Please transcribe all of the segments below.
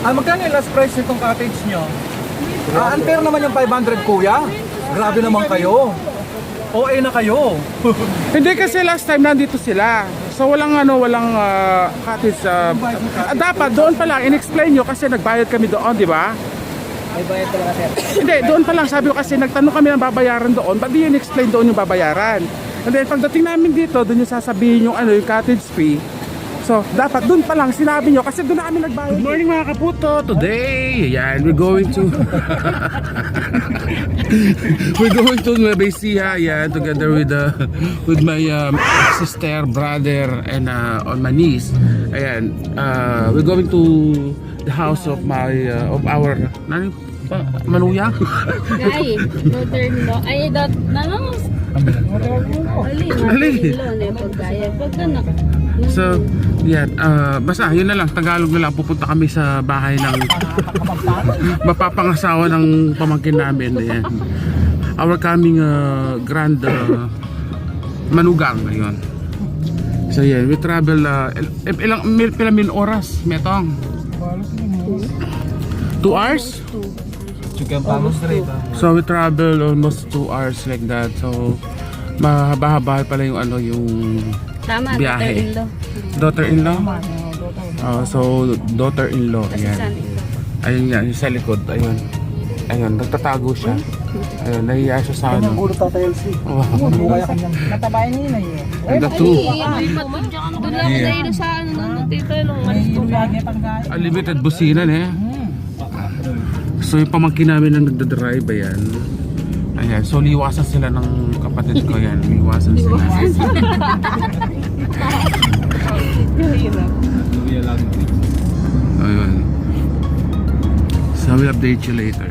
Magkano yung last price nitong cottage nyo? Unfair naman yung 500 kuya. Grabe naman kayo. OA na kayo. Hindi kasi last time nandito sila. So walang cottage. Dapat doon pa lang in-explain nyo kasi nagbayad kami doon, di ba? May bayad talaga sir. Hindi, doon pa lang sabi ko kasi nagtanong kami ng babayaran doon. Ba't di in-explain doon yung babayaran? And then pagdating namin dito, doon yung sasabihin yung yung cottage fee. So, dapat doon pa lang sinabi nyo kasi doon na kami nagbayad. Good morning mga kaputo. Today, yan, we're going to Nueva Ecija, yan, together with my sister, brother, and on my niece. Ayan, we're going to the house of our Manuya. Ay, daughter-in-law. Ay, Ali. So, yan, basta yun na lang, Tagalog na lang, pupunta kami sa bahay ng mapapangasawa ng pamangkin namin. Ayan. Our coming grand manugang ngayon. So yan, we travel ilang oras, Metong? 2 hours? Chicken pamos straight. So we travel almost 2 hours like that. So mahaba-haba pala yung yung Tama, biyahe. daughter-in-law. Daughter-in-law? So daughter-in-law, ayan. Son-in-law. Ayun yan, yung sa likod, ayun. Ayun, nagtatago siya. Ayun, nahiya siya sa ano. Ulo tatay LC. Oh. Natabayan niya na yun. And the two, Doon lang ako dahil sa nung tito nung unlimited businan eh. So yung pamangkin namin na nagdadrive, ayan. Ayan, so liwasan sila ng kapatid ko, yan. Liwasan sila. Ayun. So we'll update you later.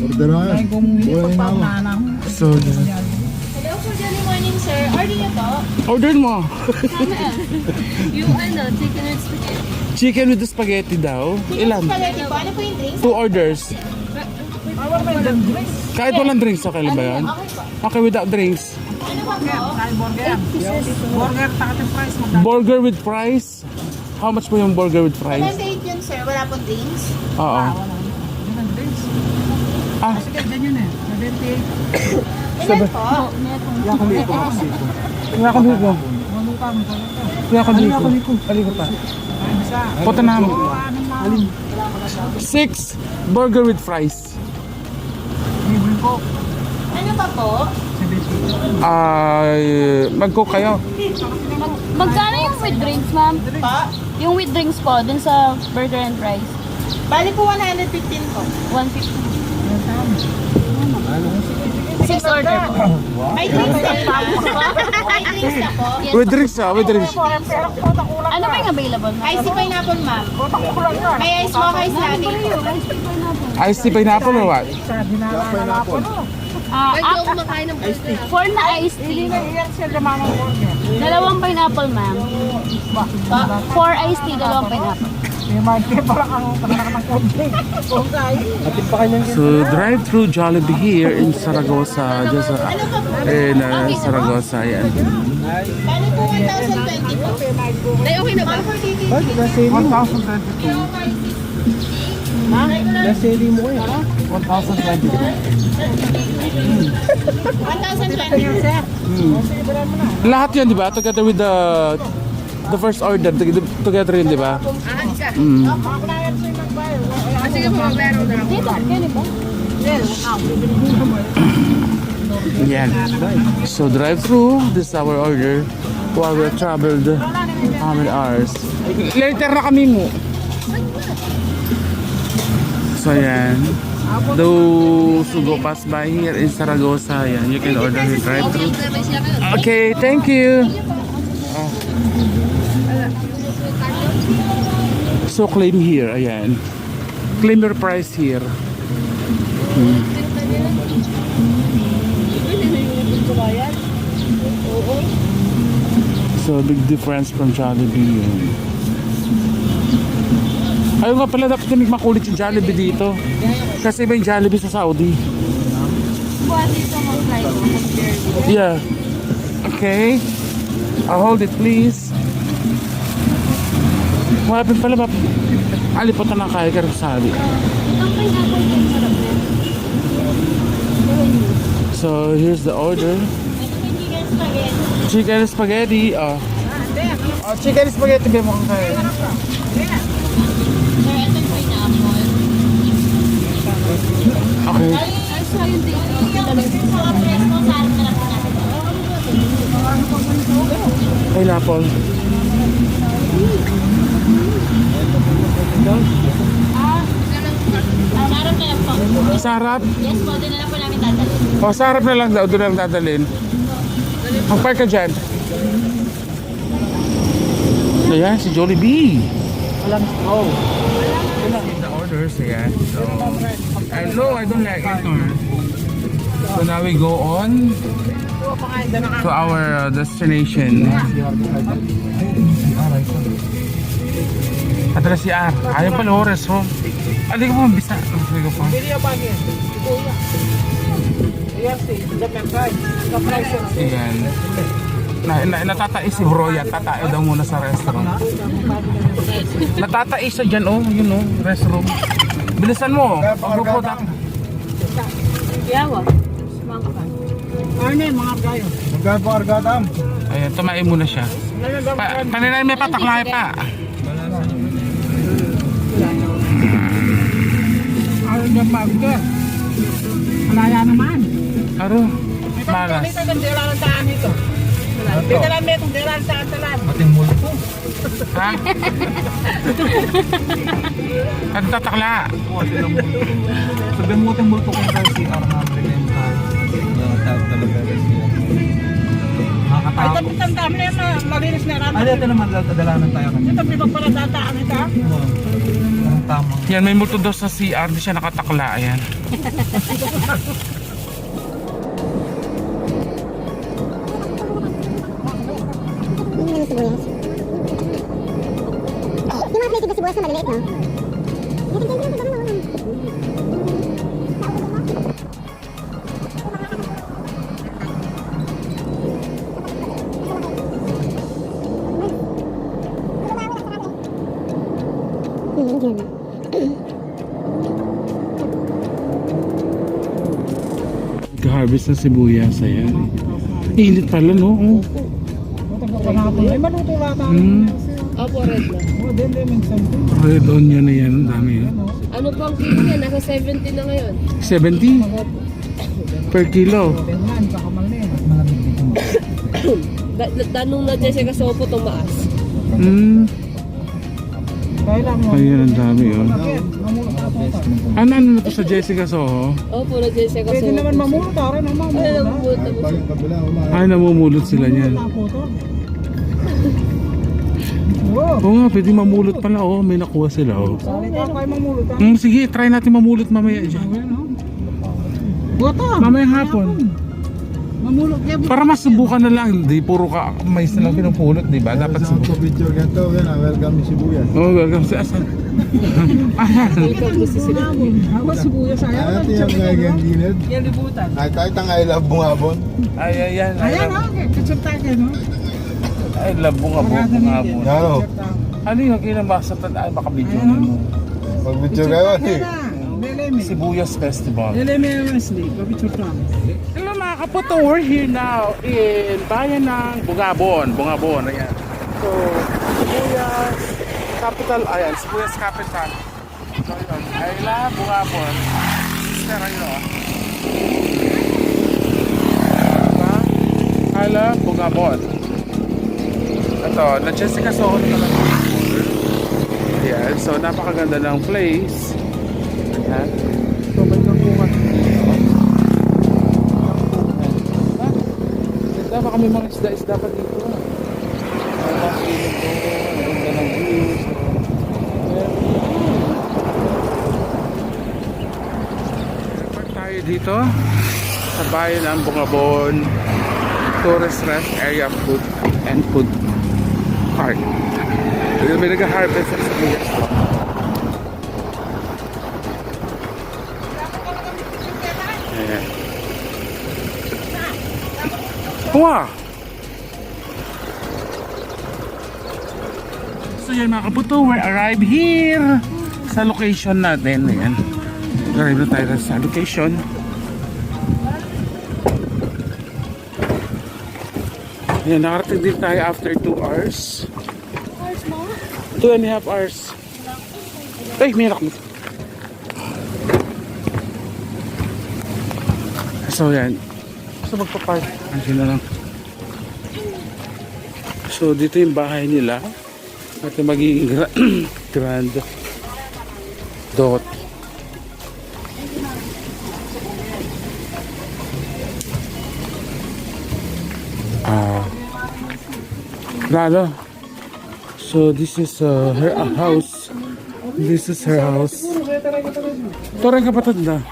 Order na yan. So, Hello, for Johnny morning, sir. Order niyo po. order mo. Tama yan. Yung chicken and spaghetti. Chicken with the spaghetti daw. Ilan? Spaghetti po. Ano po yung drinks? 2 orders. Kahit walang drinks, okay lang ba yan? Okay without drinks. Ano ba po? Burger, takot yung price mo. Burger with fries. How much po yung burger with fries? 28 yun, sir. Wala pong drinks. Oo. Ah, Sige, ganyan eh. 78. Ilan po? Kaya ka dito. Kaya ka dito. Aliko pa. Punta na mo. 6 burger with fries. Ano ba po? Mag-cook kayo. Magkano yung with drinks, ma'am? Yung with drinks po, dun sa burger and fries. Bali po 115 po. 150. 6 order po. May drinks na po. May drinks na po. Yes. With drinks with drinks. Ano ba yung available, ma'am? Icy pineapple, ma'am. May ice mo, ice latte po. Iced tea pineapple or what? Pwede ako kumakain ng burger. 4 na iced tea. Dalawang pineapple, ma'am. 4 iced tea, dalawang pineapple. So drive-through Jollibee here in Saragossa, just in Saragossa. Yan. Bali po 1,020 po. Ay, okay na ba? 1,020. Lahat yan, di ba? Together with the first order, together yun, di ba? Sige po, meron na. Dito, yan ba? Yan. So drive-through, this is our order while we traveled how many hours? Later na kami mo. So yan. Those who go pass by here in Saragossa, yan, you can order with drive-through. Okay, thank you. So claim here, ayan. Claim your price here. So big difference from Jollibee yun. Ayun nga pala, dapat yung makulit yung Jollibee dito. Kasi iba yung Jollibee sa Saudi. Yeah. Okay. I'll hold it please. Wapin pala ba? Alipotan ng kaya ka rin sa sabi. So here's the order. Chicken spaghetti. Chicken spaghetti ba mo kaya? Okay. Pineapple. Sarap na lang po. Sarap. Yes po, doon na lang po namin dadalhin. O, sarap na lang daw. Doon na lang dadalhin. Mag-park ka dyan. Ayan, si Jollibee. The orders, ayan. So, no, I don't like it. So now we go on to our destination. Padala si R. Ayaw pala oras, oh. Hindi ko po mabisa. Hindi ko po. Ayan. Natatais si bro yan. Tatayo daw muna sa restaurant. Natatais siya dyan, oh. Yun, oh. Restroom. Bilisan mo. Pag-product. Yawa. Ano yung mga kayo? Magkakaargadam. Ayan, tumain muna siya. Paninay may pataklay pa. Ano yung burger? Malaya naman. Aro. Malas. Dito kung dila ng daan ito. Dito lang may kung dila ng daan talan. Ating multo. Ha? Ano tatakla? Sabihin mo ating multo kung tayo si R na Brillental. Talaga siya. Ay, Nakakatakot. tapos ang dami na yan, malinis na rin. Ano ito naman dadalanan tayo kanina? Ito, pinagparadataan ito. Ang tamang. Yan, may multo daw sa CR. Di siya nakatakla. Ayan. Yung mga plated na sibuyas na maliliit, no? Nag-harvest ng sibuyas. Ayan. Init pala, no? Oh. Ay, maluto lahat. Opo, red na. Red onion na yan. Ang dami yun. Ano po ang kilo niya? Nasa 70 na ngayon. 70 per kilo. Danong na dyan siya kasi opo tumaas. Ayun, ang dami yun. Ano na to sa Jessica Soho? Opo, na Jessica. Pwede naman mamulot, rin naman. Ay, namumulot ako. Ay, namumulot sila niyan. Oo nga, pwede mamulot pala. Oh, may nakuha sila. Oh. Salita kayo mamulot. Sige, try natin mamulot mamaya dyan. Buta. Mamayang hapon. Mamulot niya. Para masubukan na lang. Di puro ka mais na lang pinupulot, di ba? Dapat Sa subukan. picture ganito, welcome ni Sibuyas. Oh, welcome sa asan. Ayan. Ako sibuyas ayaw. Ano ito yung ngayon dined? Yan libutan. Ay, kahit ang I love bungabon. Ay, ayan. Ayan ha, ketchup tayo no? Ay, labong abo. Ano? Ano yung kinabasa? Ay, baka video mo. Pag picture kayo, eh. Leleme. Sibuyas Festival. Leleme Wesley, kapitsup lang. Hello mga kaputo, we're here now in bayan ng Bungabon. Bungabon, ayan. So, Sibuyas Capital, ayan, Sibuyas Capital. So, yun, Ayla, Bungabon. Sister, ayun, diba? Ayla, Bungabon. Ito, na Jessica Soho na lang. Ayan, so napakaganda ng place. Ayan. So, may nagpungan. Baka may mga isda-isda pa dito. Ang feeling ko, maganda ng views. Report tayo dito sa bayan ng Bungabon Tourist Rest Area Food and Food Park. May nag-harvest sa Sibuyas to. Ayan. Wow! So yan mga kaputo, we arrived here sa location natin. Ayan. Arrive na tayo sa location. Ayan, nakarating din tayo after 2 hours. 2.5 hours. Ay, may anak mo. So yan. So magpa-park. Andiyan na lang. So dito yung bahay nila. At yung magiging grand dot. Lalo. So this is her house. This is her house. Ito rin kapatid na.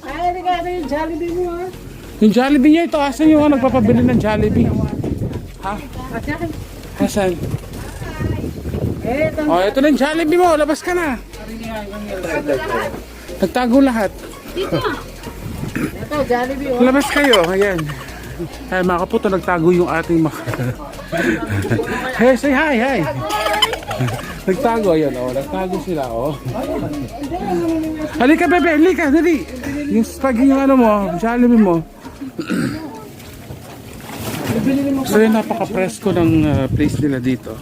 Ay, regalo yung Jollibee mo ha. Yung Jollibee niya ito, asan yung nagpapabili ng Jollibee? Ha? Asan? Oh, ito na yung Jollibee mo, labas ka na. Nagtago lahat. Ito, Jollibee oh. Labas kayo, ayan. Ay mga kaputo, nagtago yung ating Hey, say hi, hi. Nagtago, ayan, oh, nagtago sila, oh. Halika, bebe, halika, dali. Yung spaghetti, yung ano mo, Jollibee mo. So yun, napaka-presko ng place nila dito.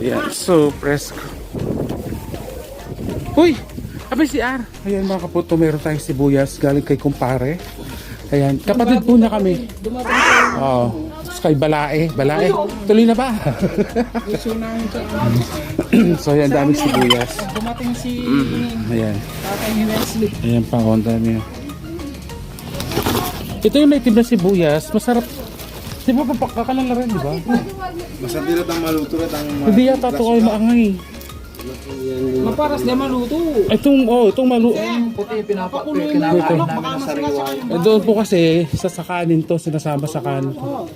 Ayan, so presko. Uy! Abay si R. Ayan mga kaputo, meron tayong sibuyas galing kay kumpare. Ayan, kapatid po na kami. Oo. Kay Balae. Balae, tuloy na ba? So ayan, daming sibuyas. Dumating si Ayan. Tatay ni Wesley. Ayan pa, ang dami. Ito yung may na sibuyas, masarap. Di ba papakakalala rin, di ba? Masarap din ang maluto at ang Hindi yata ito kayo maangay. Maparas na maluto. Itong malu... Puti Pakuloy pinapakit. na Ito. alok, baka masila sa Doon po kasi, sa sakanin to, sinasama sa kanin to.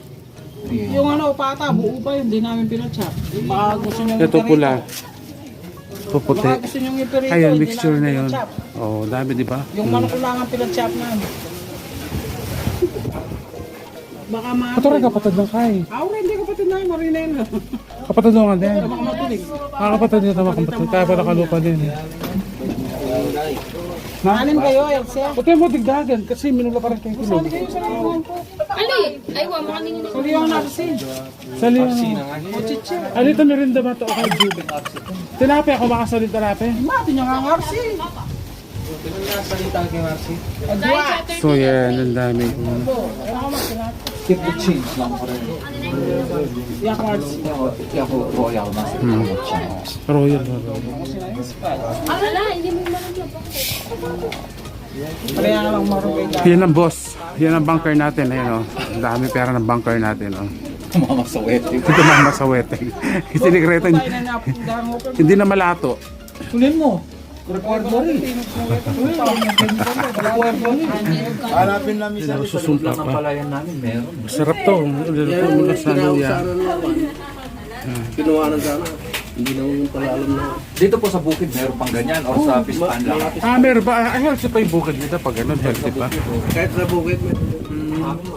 yung ano, pata, buo pa yun, di namin pinachap. Baka gusto nyo Ito pula. Puputi. Baka gusto nyo ipirito, Ayan, hindi mixture namin na yun. pinachap. Oh, dami di ba? Yung manok lang ang pinachap namin. Baka Ito rin kapatid ng Kai. Ako rin, hindi kapatid na, marina yun. Kapatid ng din. Baka matulig. Kapatid nito mga kapatid. Kaya pa nakalupa din. Maanin kayo, Elsa. Huwag kayo mo digdagan kasi minula pa rin kayo kilo. Kayo sa liwangan po. Ali! Ay, wa, makanin nyo. Sa liwangan natin. Sali ano ito merinda ba ito? Okay, Jude. Tilapia ako makasalit tilapia. Mati nyo nga ngarsi. So yan, ang dami. Keep the change lang ko rin. Ako, Royal mas. Royal. Ala, hindi mo Yan ang boss. Yan ang bunker natin. Ayan, oh. Ang dami pera ng bunker natin. Oh. Mama sa wedding. Ito mga masawete. Sinikretan. Hindi na malato. Kunin mo. Record mo rin. Hanapin namin sa Susumpa Ang pa. palayan namin, meron. Masarap to. Lalo mula sa ano yan. Kinuha ng sana. Hindi naman pala alam na. Dito po sa bukid, meron pang ganyan or sa pispan lang. Meron ba? Ay, healthy pa yung bukid nito pag ganun. Healthy pa. Kahit sa bukid,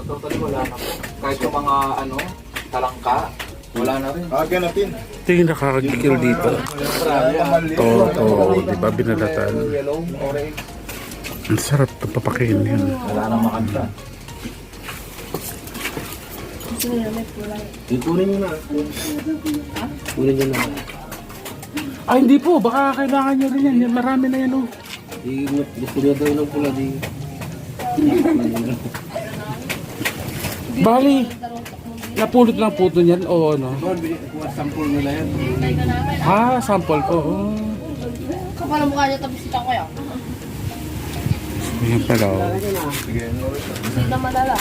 Totally wala na po. Kahit yung mga talangka, wala na rin. Haganapin. Ito yung nakakagigil dito. To, di ba binalatan? Yellow, orange. Ang sarap ito papakain yan. Wala nang makanta. kunin nyo na. Kunin nyo na. Ay, hindi po. Baka kailangan nyo rin yan. Marami na yan, oh. Gusto nyo daw ng pula, di. Bali, napulot lang po doon yan, o ano? Kuha sample nila yan. Ah, sample po. Oh. Kapal ang mukha niya tapos ito ko yan. Ayan pala, oh. Hindi na malala.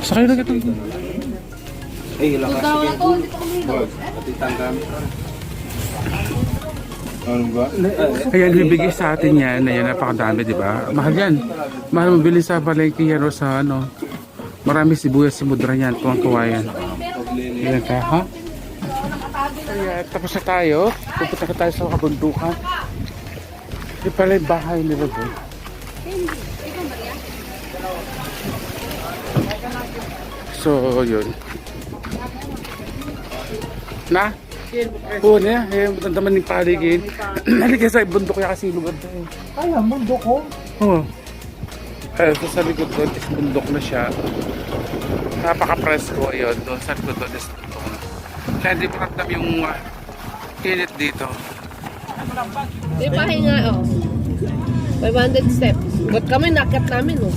Sakay na kitang. Ay, lakas. Daw na to, dito kami dito. Patitang kami. Ano ba? Ayan, bibigay sa atin yan. Ayan, napakadami, di ba? Mahal yan. Mahal mabili sa palengke yan o sa ano. Marami sibuyas, simudra yan. Tuwang-tuwa yan. Ayan ka, ha? Ayan, tapos na tayo. Pupunta na tayo sa kabundukan. Ito pala yung bahay nila doon. So, yun. Na? Oo na, ang daman ng paligid. Halika sa bundok niya kasi lugar na eh. Ay, ang mundo ko. Oo. Kaya sa likod doon is bundok na siya. Napaka-presko yun. Doon sa likod doon is bundok na. Kaya hindi mo ramdam yung init dito. May bahay nga, oh. 500 steps. Ba't kami nakit namin, oh.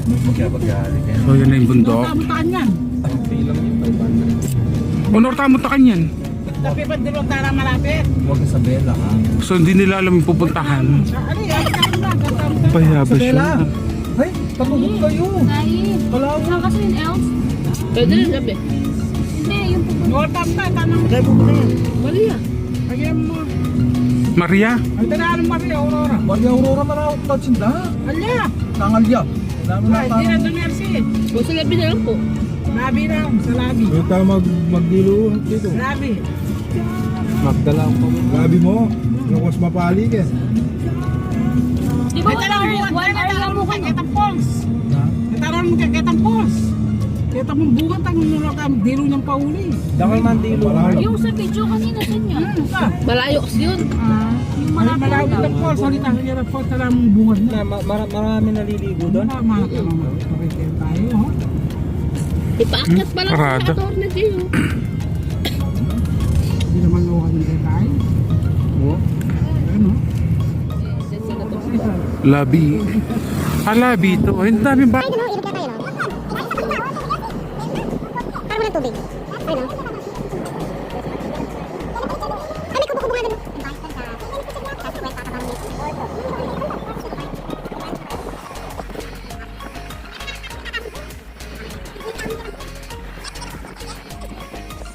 So, yun na yung bundok. Honor tamuntakan yan. Tapi pa din ang tara malapit. Huwag ka sa Bella, ha? So, hindi nila alam yung pupuntahan. Payaba siya. Bella! Ay, patugod kayo. Wala ko. Saan kasi yung else? Pwede rin gabi. Hindi, yung pupunta. Wala pa, tanong kayo po na yan. Mali ah. Kaya mo. Maria? Ang tinanong Maria Aurora. Maria Aurora manawag na sinda. Alya. Tangalya. Dami na Hindi na doon merci. Kung sa gabi na lang po. Labi lang, sa labi. Ito tayo magdilo dito. Labi. Magdala ko. Gabi mo. Lakos mapali ka. Di ba 1 hour lang mo kayo? Kitang pols. Kitarang mo kitang pols. Kita mong bugat ang nulak ang dilo niyang pauli. Dakal man dilo. Yung sa video kanina sa inyo. Malayo kasi yun. Yung Malapit malapit ang pols. Salita ka ng pols. Tala mong bungat na. Marami naliligo doon. Tama ka naman. Pakikita tayo. ho? Ipaakyat pa lang Parada. sa Tornet yun. Hindi naman luha ng detay. Ano? Labi. Labi ito. Ang daming ba? Ay, gano'n, ilog na tayo, no? Parang walang tubig. Ay, no? Ay, may kubo-kubo nga doon.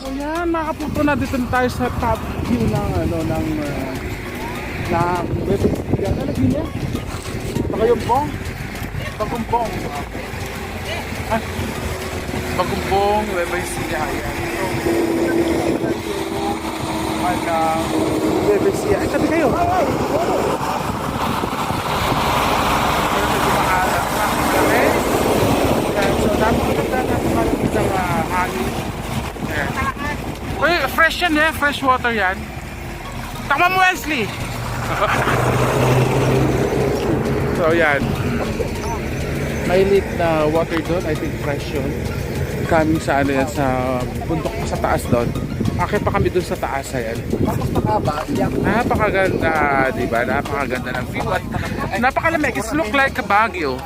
So yan, nakapunto na dito na tayo sa top view ng ano ng Bebesiya. Ano lagi niya? Bagayumpong? Bagumpong. Ah, Bagumpong, Bebesiya. Ayan. So, Bebesiya. Ay, sabi kayo. So, napakaganda natin malamig ng hangin. Uy, fresh yan eh, fresh water yan. Tama mo, Wesley! So yan. May leak na water doon, I think fresh yun. Coming sa ano yan, sa bundok sa taas doon. Akit pa kami dun sa taas, ayan. Tapos makaba, Napakaganda, di ba? Napakaganda ng view at napakalamig. It look like a Baguio.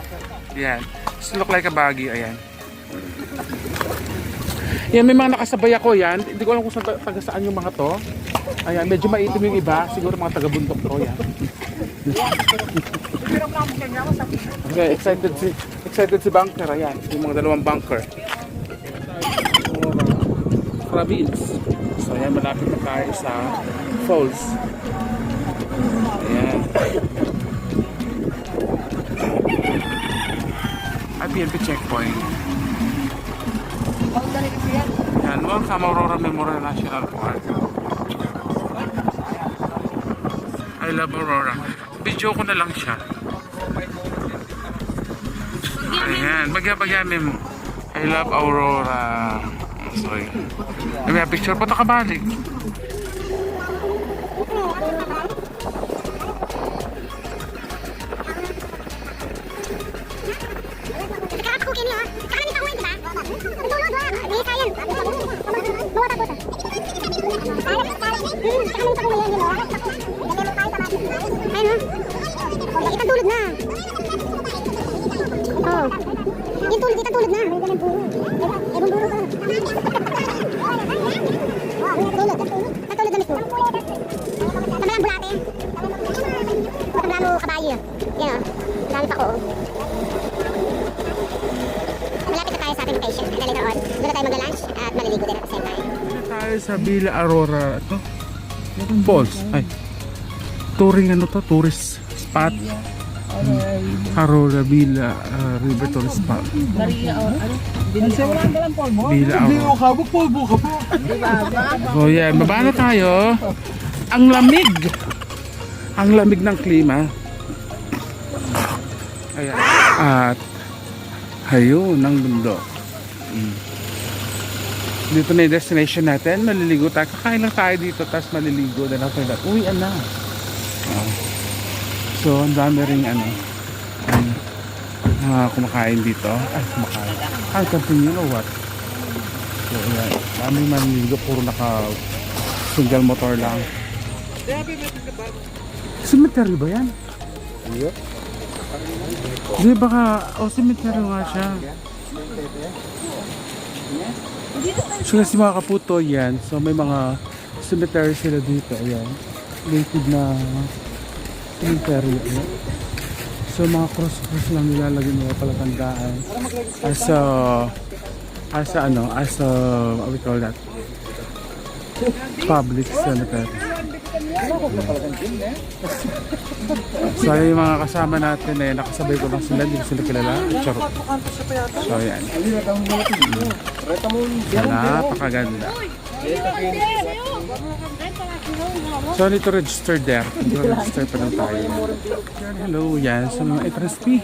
Yan. It look like a Baguio, ayan. Yan, may mga nakasabay ako yan. Hindi ko alam kung taga saan yung mga to. Ayan, medyo maitim yung iba. Siguro mga taga-bundok to, yan. Okay, excited si Bunker, ayan. Yung mga dalawang bunker. Province. So, ayan, malapit na tayo sa falls. Ayan. At PNP checkpoint. Ayan, welcome Aurora Memorial National Park. I love Aurora. Video ko na lang siya. Ayan, bagya-bagyamin mo. I love Aurora. Sorry. May picture pa nakabalik. Kakat ko kini ha. Kakat nito ko di ba? Tulog wa. Di sayan. Bawa ta ko ta. Ayun. Itang tulog na. Oh. Yung tulog, itang tulog na. Ibang buro ka. Tulog. Natulog na mismo. Tamalang bulate. Tamalang mo kabayo. Yan o. Dami pa ko. Malapit na tayo sa ating location. And then later on, doon na tayo mag-lunch at maliligo din at the same time. Tayo sa Villa Aurora. Ito. Falls. Ay. Touring ano to? Tourist spot. Aurora Villa River Tourist Spot. Villa Aurora. kabog polvo ka po. So yan, baba na tayo. Ang lamig. Ang lamig ng klima. Ayan. At ayun, ang bundok. Dito na yung destination natin. Maliligo tayo. Kakain lang tayo dito, tapos maliligo. Then after that, uwian na. So, ang dami rin kumakain dito. Ay, kumakain. I'll continue or what? So, ayan. Dami maliligo. Puro naka single motor lang. Cemetery ba yan? Iya. Hindi, baka, cemetery nga siya. So, kasi mga kaputo yan. So, may mga cemetery sila dito. Ayan. Native na cemetery. Ayan. So, mga cross-cross lang nilalagay nila palatandaan. As what we call that? Public cemetery. So, yung mga kasama natin nakasabay ko lang sila, hindi ko sila kilala. Charot. So, ayan. So, napakaganda. So, I need to register there. Register pa lang tayo. Hello, yan. So, mga entrance fee.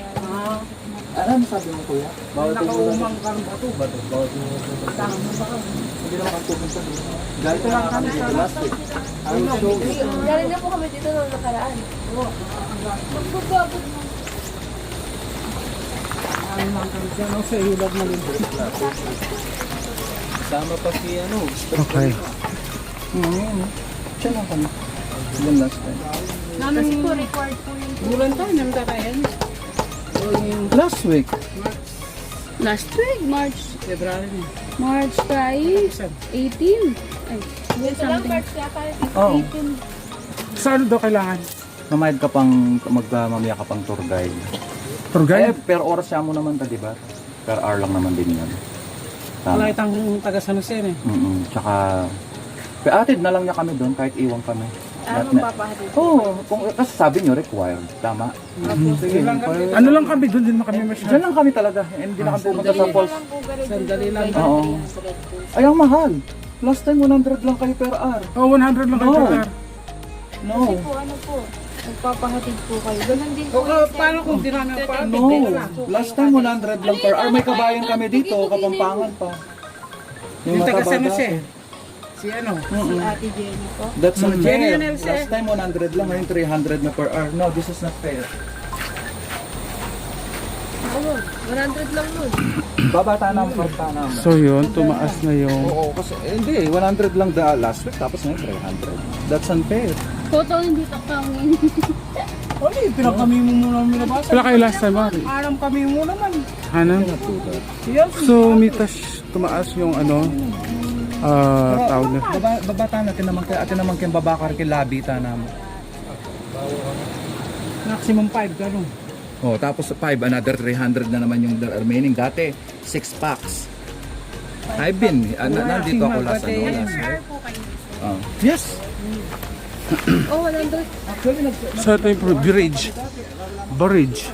Ano sabi mo kuya? Bawal nakaumang kang bato. Bawal hindi naman ang tubig sa doon. Ganito lang kami dito last week. Galing na po kami dito nung nakaraan. Magbababot mo. Ano lang kami dyan, sa ilag na lindo. Sama pa si Okay. Siya lang kami. Yan last time. Namin po required po yung Bulan tayo, namdakayan. Last week. last week, March February na. 5, 18. Ay, something. Oo. Saan daw kailangan? Mamayad ka pang, mamaya ka pang tour guide. Tour guide? Per oras siya mo naman ta, di ba? Per hour lang naman din yan. Wala Tama. itang taga San Jose eh. Tsaka, atid na lang niya kami doon kahit iwan kami. Ano papahatid? Kasi sabi niyo required. Tama. Sige, Ano lang kami, doon din na kami masyado. Diyan lang kami talaga. Hindi na kami pupunta sa falls. Sandali lang. Oo. Ay, ang mahal. Last time 100 lang kayo per hour. Oh, 100 lang kayo No. per hour. No. Po, ano po? Nagpapahatid po kayo. Ganun din po. O, paano kung di namin pa? No. Last time 100 lang per hour. May kabayan kami dito. Kapampangan pa. Yung taga San matababa. Jose. Si ano? Si Ate Jenny po. That's not Jenny fair. and Elsie. Last time 100 lang. Ngayon 300 na per hour. No, this is not fair. Ano? 100 lang nun. Babata na ang karta namin. So yun, tumaas na yung... Oo, kasi hindi, 100 lang last week, tapos ngayon 300. That's unfair. Photo hindi ka kami. Wala, pinakami mo muna ang minabasa. Wala kayo last time, Mari? Aram kami mo naman. Ano? Yes. So, mitas, tumaas yung ano, tawag na. Babata natin naman kay ate naman kay babakar kay labita namin. Maximum 5, gano'n. Oh, tapos 5, another 300 na naman yung remaining. Dati, 6 packs. I've been, nandito ako last year. Oh. Yes! Oh, 100. So, ito yung bridge. Bridge.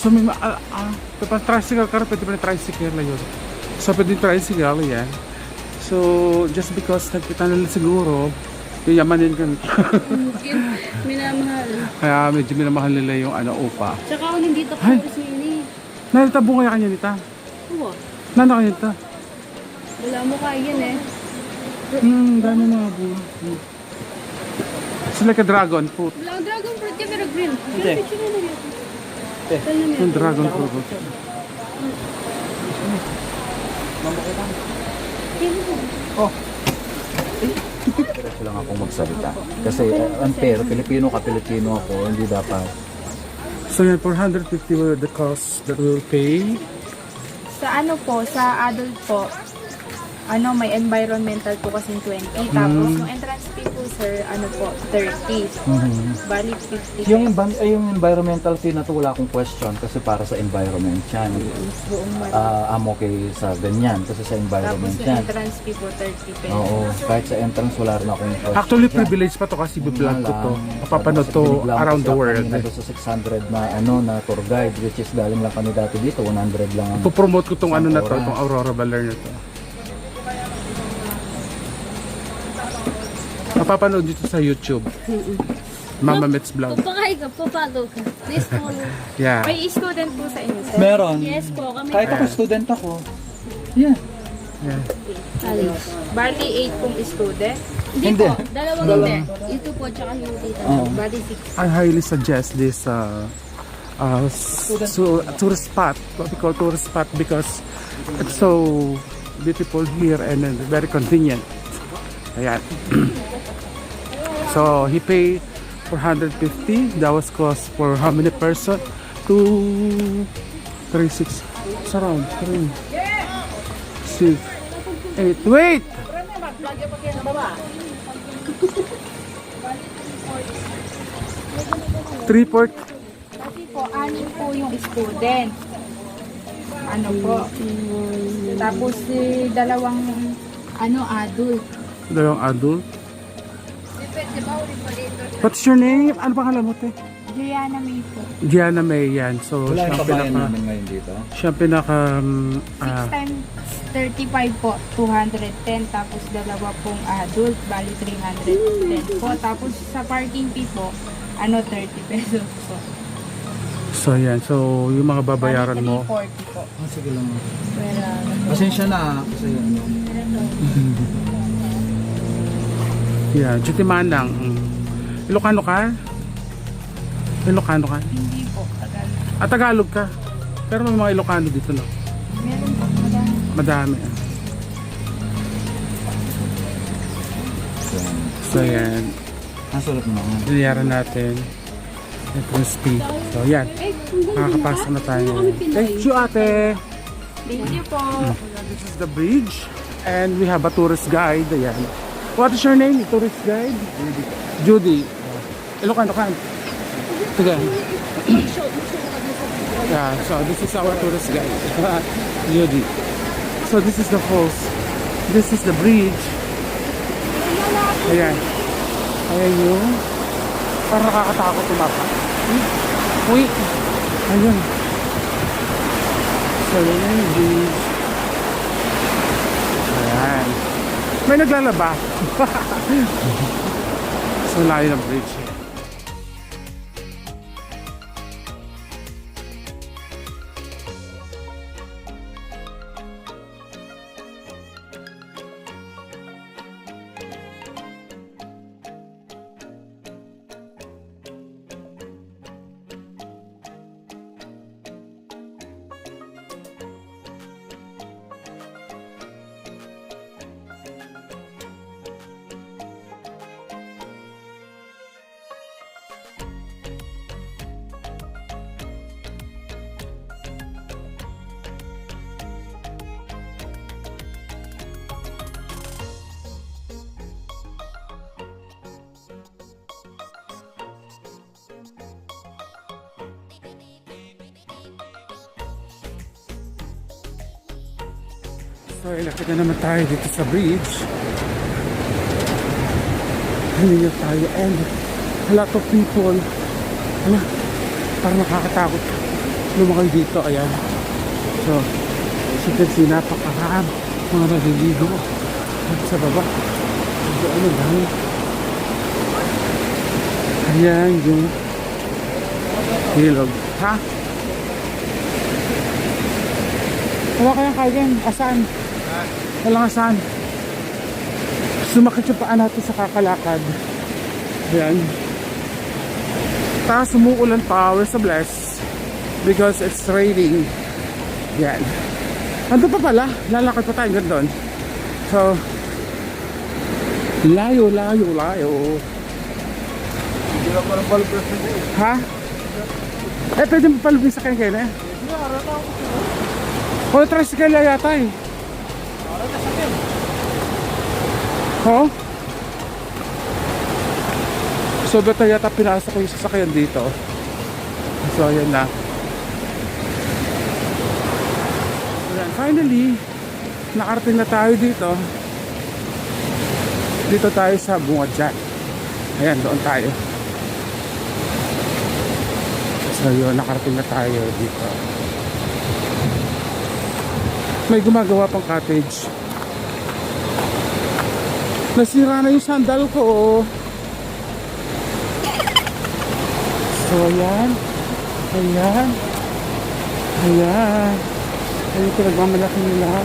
So may tapos tricycle car, pwede pa na tricycle na yun. So pwede tricycle yan. So just because nagkita nila siguro, yayamanin ka. Minamahal. Kaya medyo minamahal nila yung ano, upa. Tsaka ako hindi to Ay! course yun eh. Nalitabong kaya kanya nita? Oo. Nana kanya nita? Wala mo kaya eh. Dami mga bunga. It's like a dragon fruit. Wala dragon fruit ka pero green. Hindi. Picture na yun. Yung dragon fruit. Diretso lang akong magsalita. Kasi unfair, Pilipino ka, Pilipino ako, hindi dapat. So yan, 450 were the cost that we will pay. Sa ano po, sa adult po, ano, may environmental po kasing 20. Tapos yung entrance fee po, sir, ano po, 30. Bali, 50. Yung environmental fee na to wala akong question kasi para sa environment yan. I'm okay sa ganyan kasi sa Tapos environment yung yan. entrance fee po, 30 pesos. Oo, kahit sa entrance wala rin akong question. Actually, dyan. privilege pa to kasi biblog ko to. Papanood Kasi to binigla ko around the siya world. kanina doon sa 600 na na tour guide which is galing lang kami dati dito 100 lang ang Ipopromote ko tong ano na to, Aurora. tong Aurora Baler na to. Mapapanood dito sa YouTube. Mama Mets Vlog. Papakay ka, papalo ka. Please follow. Yeah. May student po sa inyo, sir. meron. Yes po, kami. Kahit ako student ako. Yeah. Yeah. Alis. Bali, 8 pong student. Hindi Hindi. po, dalawang hindi. Ito po, tsaka yung tita. Oo. Bali, 6. I highly suggest this tourist spot, what we call tourist spot, because it's so beautiful here and very convenient. Ayan. So he paid 450. That was cost for how many person? 2, 3, 6. It's around 3, 6, 8. Wait! 3, 4. Kasi po, 6 po yung student. Ano po. Tapos, dalawang, ano, adult. Dalawang adult. What's your name? Ano pangalan mo, te? Juliana May po. Gianna May yan. So, Wala siya yung ang kabayan pinaka... namin ngayon dito. Siya ang pinaka... 6 times 35 po, 210. Tapos, dalawa pong adult, bali 310 po. Tapos, sa parking fee po, ano, 30 pesos po. so, yan. So, yung mga babayaran Bali, mo. 340 po. Sige lang. Pero, Pasensya na kasi ano. Yan. Duty Manang. Ilocano ka? Ilocano ka? hindi po, tagal. Tagalog ka. Pero may mga Ilocano dito, no? Meron po, madami. Madami. So, yan. Ang sulat mo naman. Binayaran natin. Entrance fee. So, yan. Makakapasok na tayo. Thank you, ate. Thank you po. This is the bridge. And we have a tourist guide. Ayan. What is your name? Tourist guide? Judy. Ilocano ka? Sige. Yeah, so this is our tourist guide. Judy. So this is the falls. This is the bridge. Ayan. Ayan yung parang nakakatakot tumapa. Uy! Ayun. So yun yung bridge. Ayan. May naglalaba. So layo ng bridge. So, ilapit na naman tayo dito sa bridge. Hindi tayo and a lot of people. Ano, parang nakakatakot lumakay dito. Ayan. So, as you can see, napakaraan mga naliligo sa baba. So, ano dahil? Ayan yung ilog. Ha? Wala kayang kaya. Asan? Walang asan. Sumakit yung paa natin sa kakalakad. Ayan. Tapos umuulan pa. We're so blessed. Because it's raining. Ayan. Ando pa pala. Lalakad pa tayo doon. So, layo. Hindi lang parang balbras na eh. Ha? Eh, pwede mo palubin sa kanya eh. O, tricycle yata eh. Oo? So, beto yata pinasa ko yung sasakyan dito. So, ayan na. Ayan, finally, nakarating na tayo dito. Dito tayo sa Bungadyan. Ayan, doon tayo. So yun, nakarating na tayo dito. May gumagawa pang cottage. Nasira na yung sandal ko. So ayan. Ayan. Ayan. Ayan ito, nagmamalaki nila.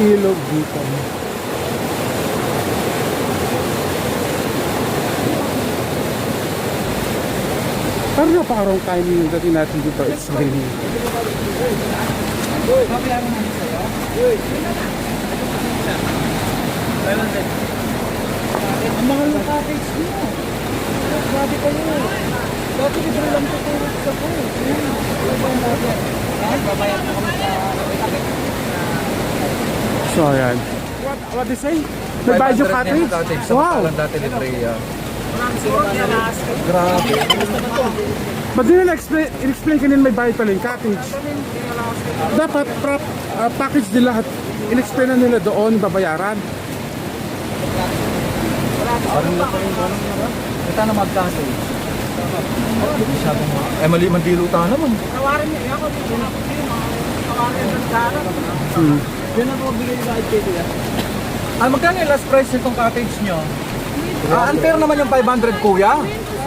Ilog dito. Parang napakarong timing yung dating natin dito. It's raining. Ang mahal ng cottage niyo. Grabe kayo. Dati libre lang tutulog sa po. Babayad na kami sa... So ayan. What they say? May bayad yung cottage? Wow! Dati libre yan. Grabe. Ba't din na in-explain kanina may bayad pala yung cottage? Dapat package din lahat. In-explain na nila doon, babayaran. Ito na magkasa eh. Eh, mali mandilutan naman. Tawarin niyo. Ako dito na ako dito. Tawarin ng sana. Yan ang mabigay yung kahit kayo yan. Ah, magkano yung last price nitong cottage nyo? Ah, unfair naman yung 500 kuya.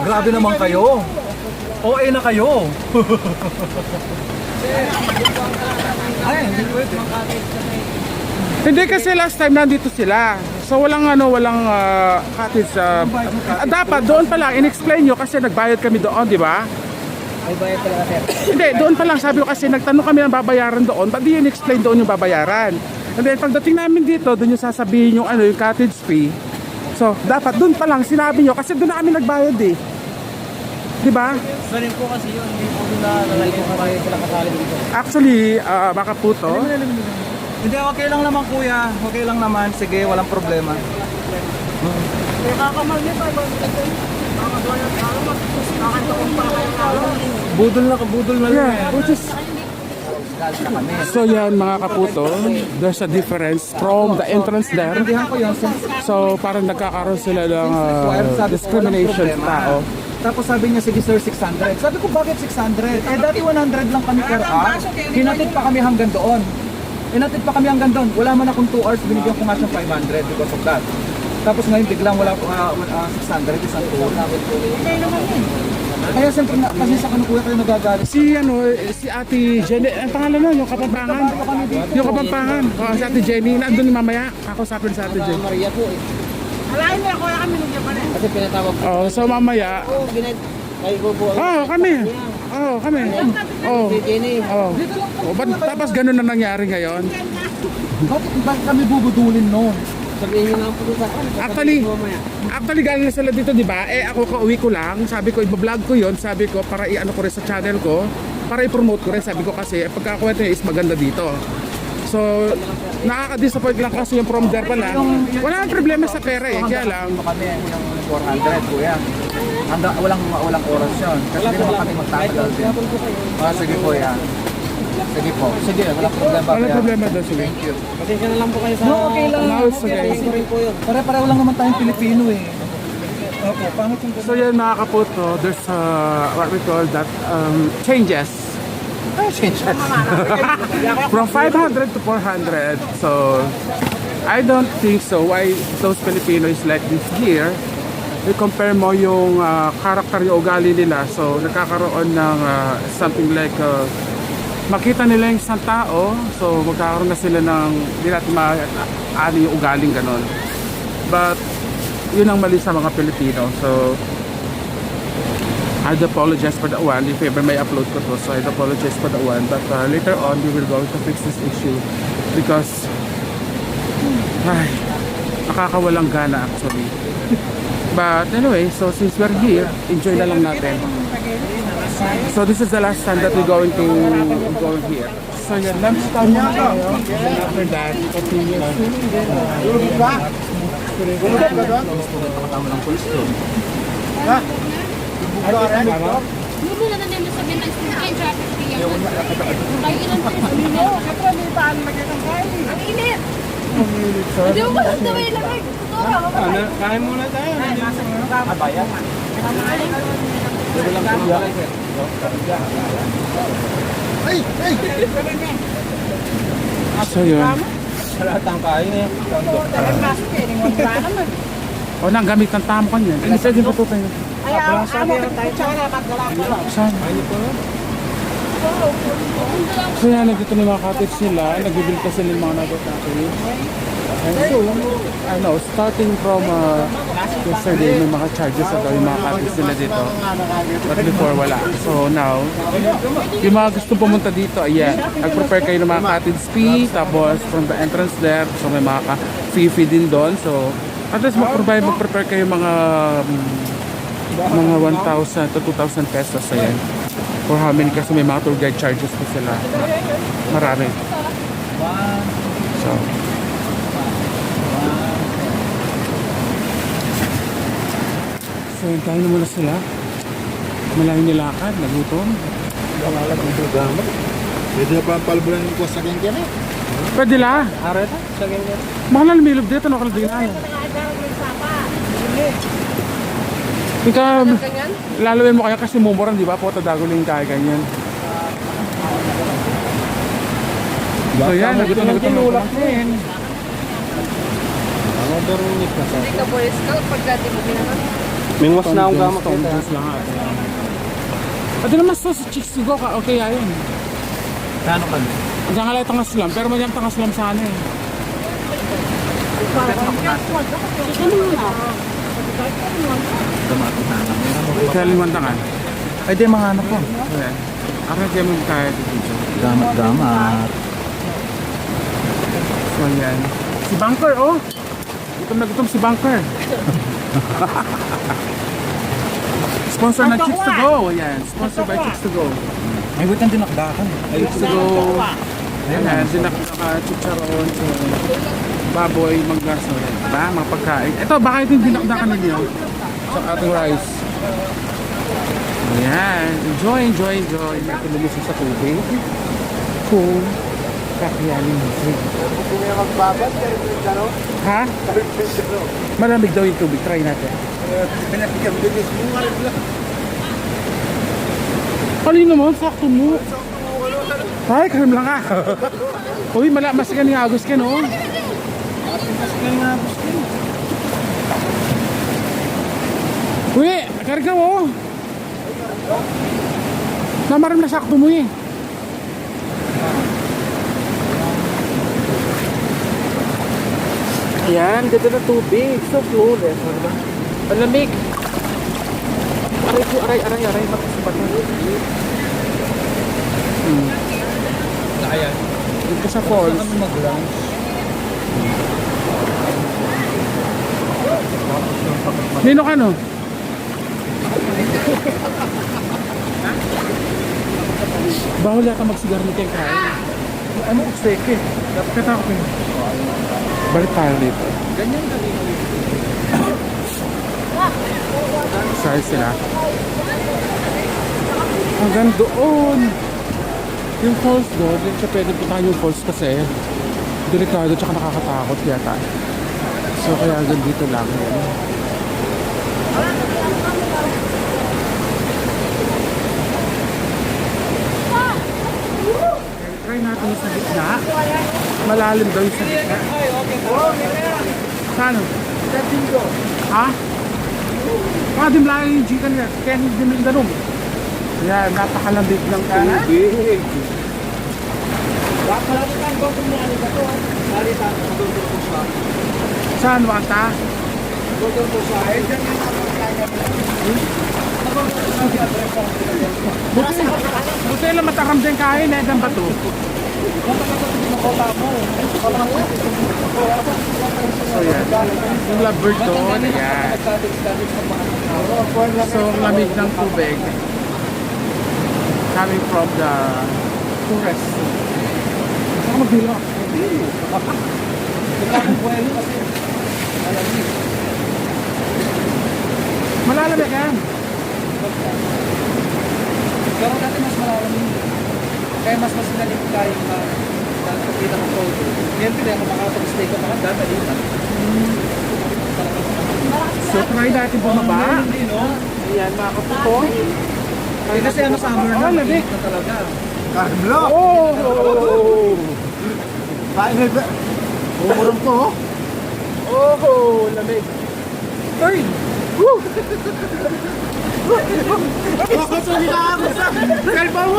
Grabe naman kayo. OA na kayo. Ay, hindi pwede. Hindi kasi last time nandito sila. So walang cottage. Dapat doon pa lang in-explain nyo kasi nagbayad kami doon, di ba? May bayad talaga sir. Hindi, doon pa lang sabi ko kasi nagtanong kami ng babayaran doon. Ba't di in-explain doon yung babayaran? And then pagdating namin dito, doon yung sasabihin yung yung cottage fee. So dapat doon pa lang sinabi nyo kasi doon na kami nagbayad eh. Di ba? Sanin po kasi yun. Hindi po na nalalagay ko kayo sila kasali dito. Actually, baka puto. Hindi, okay lang naman kuya. Okay lang naman. Sige, walang problema. Kaya kakamal niya tayo. Budol na lang Yeah, which is... So yan mga kaputo, there's a difference from the entrance there. Intindihan ko yun. So parang nagkakaroon sila ng discrimination sa tao. Tapos sabi niya, sige sir, 600. Sabi ko, bakit 600? Eh, dati 100 lang kami per hour. Hinatid pa kami hanggang doon. Hinatid pa kami hanggang doon. Wala man akong 2 hours, binigyan ko nga siyang 500 because of that. Tapos ngayon, biglang wala 600, isang tour. Kaya siyempre, kasi sa kuya kayo nagagalit. Si Ate Jenny, ang pangalan nun, yung Kapampangan. Yung Kapampangan. Si Ate Jenny, nandun mamaya. Kakusapin sa Ate Jenny. Maria po eh. Alain mo, kuya kami nagyan pa rin. Kasi pinatawag ko. Oh, so mamaya. Oo, kayo po po. Kami. Kami. Si Jenny. Tapos ganun na nangyari ngayon. Bakit kami bubudulin noon? Sabihin nyo lang po sa akin. Actually galing na sila dito, di ba? Eh ako kauwi ko lang, sabi ko i-vlog ko 'yon, sabi ko para i-ano ko rin sa channel ko, para i-promote ko rin, sabi ko kasi pagkakwento niya is maganda dito. So, nakaka-disappoint lang kasi yung from there pala. Wala nang problema sa pera eh, kaya lang. Kami ng 400 kuya. Walang oras yun. Kasi hindi naman kami magtatagal din. Sige kuya. Sige po. Sige, walang problema. Walang problema doon, sige. Pasensya na lang po kayo sa... No, okay lang. No, it's okay. Ito rin po yun. Pare-pareho lang naman tayong Pilipino eh. Opo, pangit yung So yan mga kaputo, there's what we call that changes. From 500 to 400. So I don't think so. Why those Filipinos like this here? You compare mo yung character, yung ugali nila. So nagkakaroon ng something like makita nila yung isang tao. So magkakaroon na sila ng hindi natin maano yung ugaling ganon. But yun ang mali sa mga Pilipino. So I'd apologize for that one if ever may upload ko to. So I'd apologize for that one. But later on we will go to fix this issue because ay, nakakawalang gana actually. But anyway, so since we're here, enjoy na lang natin. So this is the last time that we're going to go here. So yan, lunch time na tayo. And after that, continue. Hindi mo na natin sabihin na ay traffic free ako. Tayo ilan pa rin sa mino. Siyempre, may paano magkakasay. Ang init! Hindi mo lang na may lamig. Kain muna tayo. So yun. Lahat ang kain eh. O nang gamit ng tamo kanya. Hindi pwede po tayo. Saan? So yan, nandito na yung mga cottage sila. Nag-build kasi ng mga nagtatapos. And so, ano, starting from yesterday, may mga charges agad yung mga cottage nila dito. But before, wala. So now, yung mga gusto pumunta dito, ayan, nag-prepare kayo ng mga cottage fee. Tapos from the entrance there, so may mga fee din doon. So, at least mag-prepare kayo mga 1,000 to 2,000 pesos. Ayan. For how many, kasi may mga tour guide charges pa sila. Marami. So, hintayin na muna sila. Malayo nilakad, nagutom. Pwede na pa ang palbulan ko sa kanya na. Pwede la. Areta, sa ganyan. Mahal na lumilog dito, nakalagay na yun. Ika, laluin mo kaya kasi mumuran, di ba? Pota daguling kaya ganyan. So yan, nagutom na din. Hindi ka Boy Scout pagka di mo ginawa. Mingwas na akong gamot. Stone juice lang ate. At naman sa chicks to go ka, okay ayon. Kano ka? Diyan nga lang tangas lang, pero magyang tangas lang sa ano eh. Kaya limantangan. Ay, di mahanap ko. Ayan. Ako na mo kaya dito. Gamat. So yan. Si Bunker, oh! Gutom na gutom si Bunker. Sponsor ng Chicks to Go. Ayan. Sponsor by Chicks to Go. Ay, wait lang dinakdakan. Ay, Chicks to Go. Ayan. Dinaka-chicharon. So, baboy, maglaso. Diba? Mga pagkain. Ito, baka ito yung dinakdakan ninyo. Sa ating rice. Ayan. Enjoy. Ito lumusok sa tubig. Cool. Kakayanin mo. Ha? Malamig daw yung tubig. Try natin. Kanina mo, sakto mo. Ay, karim lang ka. Uy, mas ka ni Agos ka, no? Uy, karga mo. Namarim na sakto mo eh. Ayan, ganda na tubig. So flawless. Malamig. Aray po, aray. Matasibat na. Ayan. Dito sa falls. Mag-lunch. Nino ka, no? Bawal yata magsigar nito yung kain. Ano? Steak eh. Dapat katakot yun. Balik tayo dito. Ganyan ka din. Sorry sila. Hanggang doon. Yung falls doon, hindi siya pwede puntahan yung falls kasi delikado tsaka nakakatakot yata. So kaya dito lang yun. Try natin yung sa gitna. Malalim daw yung sa gitna. Saan? Ha? Dim lang yung chicken niya. Kaya hindi mo yung room. Yan, napakalamig ng tubig. Saan wata? Buti lang matakam din kain eh, dan bato. So yan, yung lovebird doon, yan. So lamig ng tubig coming from the forest. Saka magbilo. Malalamig yan. Pero dati mas malalim. Kaya mas sinalim tayo na nakikita ng photo. Ngayon pinaya kung makapag-stay ka mga data dito. So try natin bumaba. Ayan mga kapuko. Eh kasi ano summer na, lamig na talaga. Carmelo! Oh! Kain na ba? Umurong ko, oh. Oh! Lamig. Turn! Woo! Kalpa mo!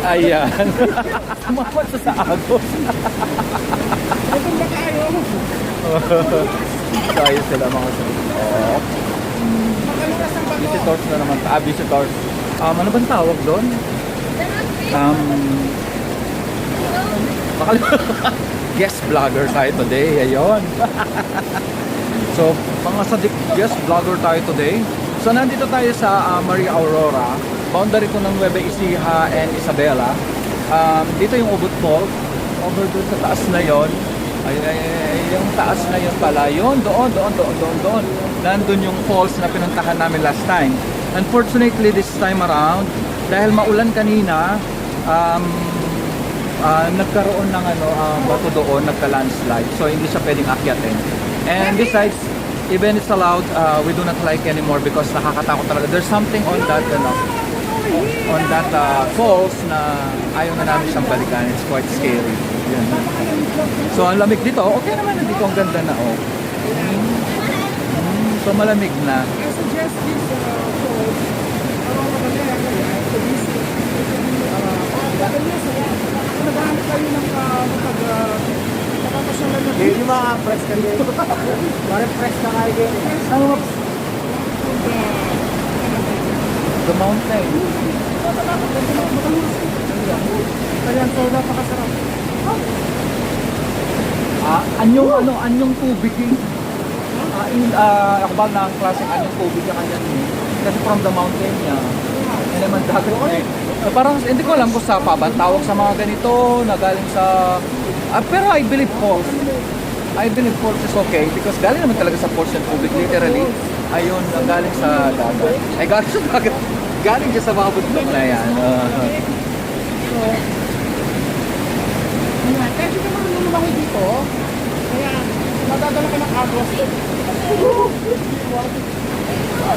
Ayan. Sumapot sa agos. Itong ba tayo? Tayo sila mga sabi. Visitors na naman. Visitors. Ano bang tawag doon? Guest vlogger tayo today. Ayun. So, mga sadik guest vlogger tayo today. So, nandito tayo sa Maria Aurora. Boundary ko ng Nueva Ecija and Isabela. Dito yung Ubud Falls. Over doon sa taas na yon. Ay, yung taas na yun pala. Yun, doon. Nandun yung falls na pinuntahan namin last time. Unfortunately, this time around, dahil maulan kanina, nagkaroon ng bato doon, nagka-landslide. So, hindi siya pwedeng akyatin. And besides, even it's allowed, we do not like anymore because nakakatakot talaga. There's something on that, falls na ayaw na namin siyang balikan. It's quite scary. Yan. So, ang lamig dito. Okay naman na dito. Ang ganda na, oh. So, malamig na. I suggest this falls. To visit. Naghahanap kayo ng nakapasyalan na Hindi yung mga press ka din. Parang press na kayo din. The mountain. Ayan, so napakasarap. Anyong tubig eh. Akbal na ang klaseng anyong tubig na kanya eh. Kasi from the mountain niya. Yan naman dagat eh. Parang hindi ko alam kung sa paban tawag sa mga ganito na galing sa pero I believe falls. I believe falls is okay because galing naman talaga sa falls yung tubig literally. Ayun, galing sa dagat. Ay galing sa dagat. Galing siya sa mga bundok na yan. Kaya dito naman lulumahi dito. Kaya madadala ka ng agos.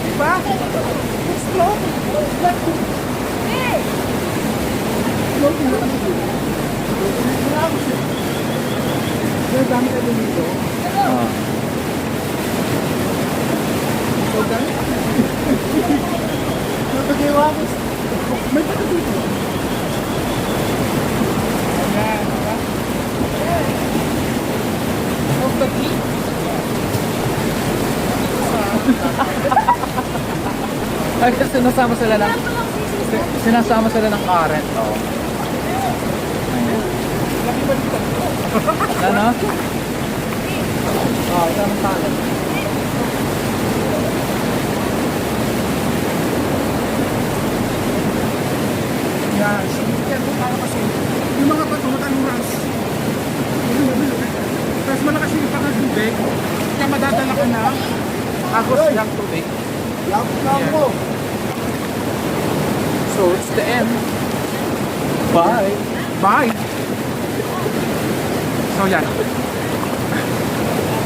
Diba? Explode. Kaya dami ka din dito. So dami. Napag-iwagos. May pata dito. Ayan, diba? Of the peak. Ay, sinasama sila ng current. Oh. Ayan. Ano? Ito ang current. Yan. So, kaya kung para kasi, yung mga bato mataluras. Tapos malakas yung pagkatubig, kaya madadala ka na agos yung tubig. Yapit lang po. So, it's the end. Bye! Bye! So, yan.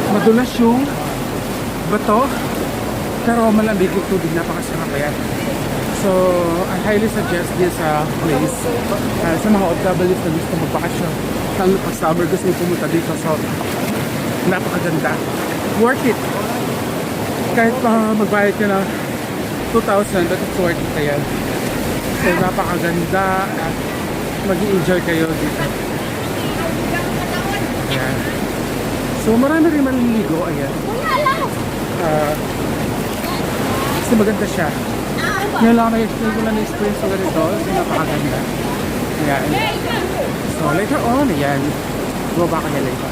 Madulas yung bato, pero malamig yung tubig, napakasarap yan. So, I highly suggest this place sa mga OFWs na gusto magbakasyon. Lalo pag summer gusto nyo pumunta dito. So, napakaganda. Worth it. Kahit pa magbayad ka ng 2,000, but it's worth it kaya. So, napakaganda at mag-i-enjoy kayo dito. Ayan. So, marami rin maliligo. Ayan. Kasi maganda siya. Ngayon lang ko na na-experience ko ganito. So, napakaganda. Ayan. So, later on, ayan. Bumaba ka niya later.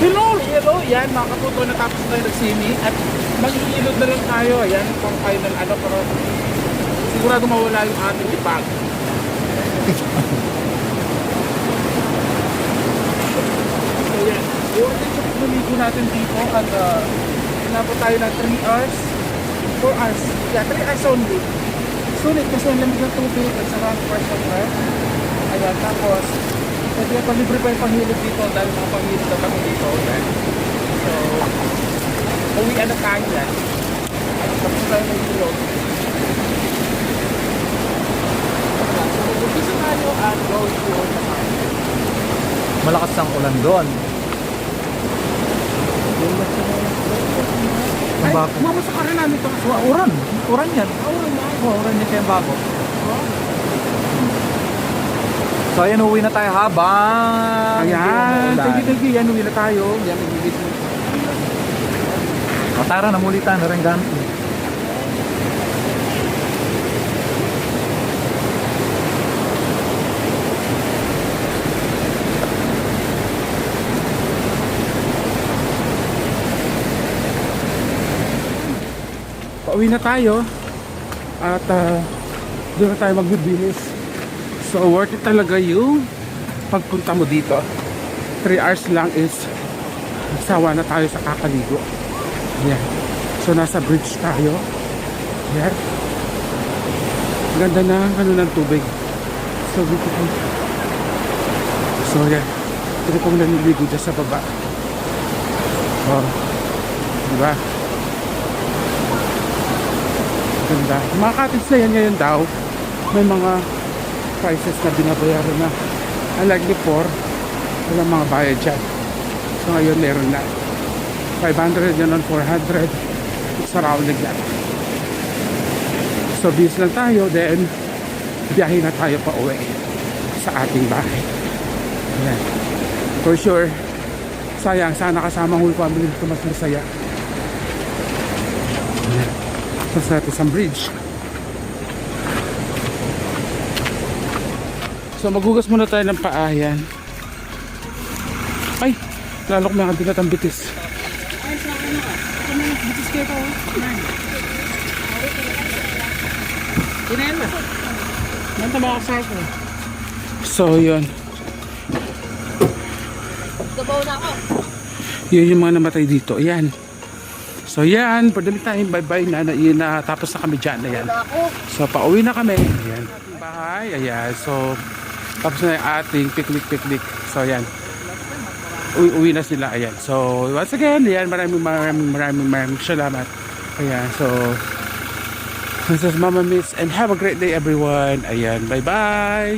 Hello! Hello! Yan, mga kaputo, natapos tayo nag-swimming at mag-iilod na lang tayo. Ayan, kung final ano, pero sigurado mawala yung ating ipag. So, yan. Worth it yung lumigo natin dito at inabot tayo ng 3 hours. 4 hours. Yeah, 3 hours only. Sulit kasi ang lamig ng tubig at saka ang fresh of air. Ayan, tapos pwede pa libre pa yung panghilod dito dahil mga panghilod na kami dito. Ayan. So, uwian na tayo yan. Tapos tayo ng hilod. So, gusto tayo at go to Malakas ang ulan doon. Ay, Bago. mamasak ka rin namin ito. Uran. Uran yan. Uran yan kaya bago. So ayan, uwi na tayo habang Ayan, thank you. Yan, uwi na tayo. Yan, nagbibis. Matara na mulitan na rin ganito. Pauwi na tayo. At doon na tayo magbibilis. So worth it talaga yung pagpunta mo dito. 3 hours lang is sawa na tayo sa kakaligo. Yan. So nasa bridge tayo. Yan. Ganda na ano ng tubig. So beautiful. So yan. Ito pong naniligo dyan sa baba. Oh. Diba? Ganda. Mga cottage na yan ngayon daw. May mga prices na binabayaran na. Unlike before, walang mga bayad dyan. So ngayon meron na. 500 yan on 400. It's surrounding that. So bis lang tayo, then biyahe na tayo pa uwi sa ating bahay. Ayan. For sure, sayang, sana kasama whole family ito mas masaya. Ayan. Tapos natin sa bridge. So maghugas muna tayo ng paa. Yan. Ay, lalo ko mga bigat ang bitis. Ay, sa akin na. Ako na nagbitis kayo ko. Tinayan mo. Nanta ba ako sa ako? So yun. Gabaw na ako. Yun yung mga namatay dito. Ayan. So yan, for the meantime, bye-bye na, tapos na kami dyan. Ayan. So pauwi na kami. Ayan. Bahay. Ayan. So tapos na yung ating picnic. So ayan. Uwi na sila. Ayan. So once again, ayan, maraming salamat. Ayan. So this is Mama Miss and have a great day everyone. Ayan. Bye-bye.